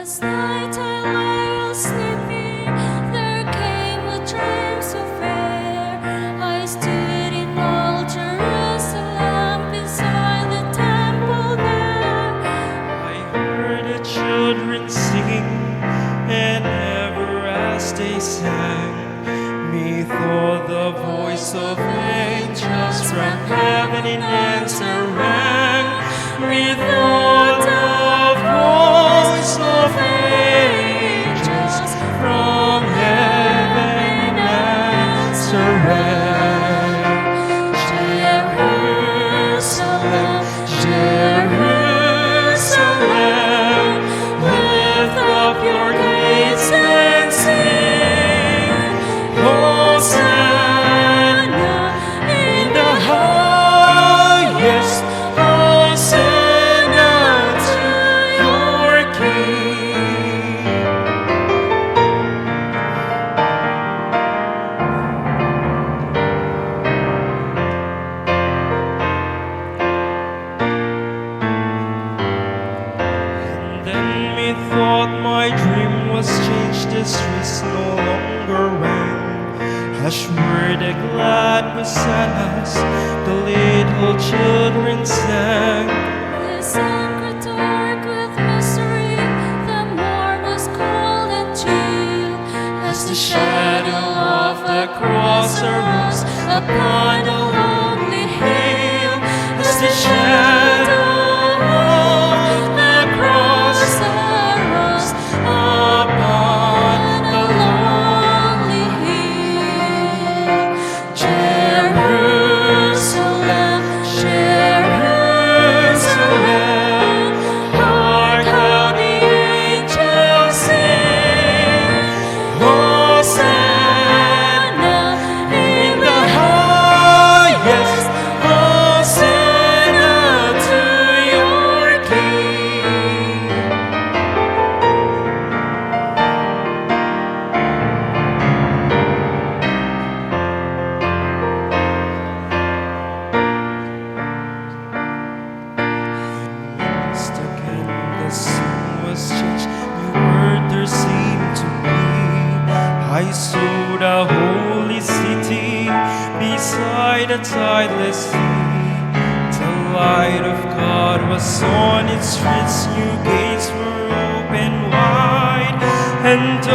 Last night I lay sleeping, there came a dream so fair. I stood in old Jerusalem beside the temple there. I heard the children singing, and ever as they sang, methought the voice of angels from heaven in answer rang. Methought the voice of angels from heaven in answer rang. Jerusalem, Jerusalem, lift up your gates and sing, Hosanna in the highest, Hosanna to your King. And then methought my dream was changed, the streets no longer rang. Hush were the glad hosannas, the little children sang. The sacred dark with mystery, the morn was cold and chill, as the shadow of the cross arose upon the lonely hill. As the shadow of the cross arose upon the lonely hill. Jerusalem, Jerusalem, hark how the angels sing, Hosanna in the highest, Hosanna to your King. Once again the scene was changed, new word there seemed to be. I saw the holy city beside a tideless sea. The light of God was on its streets, new gates were open wide, and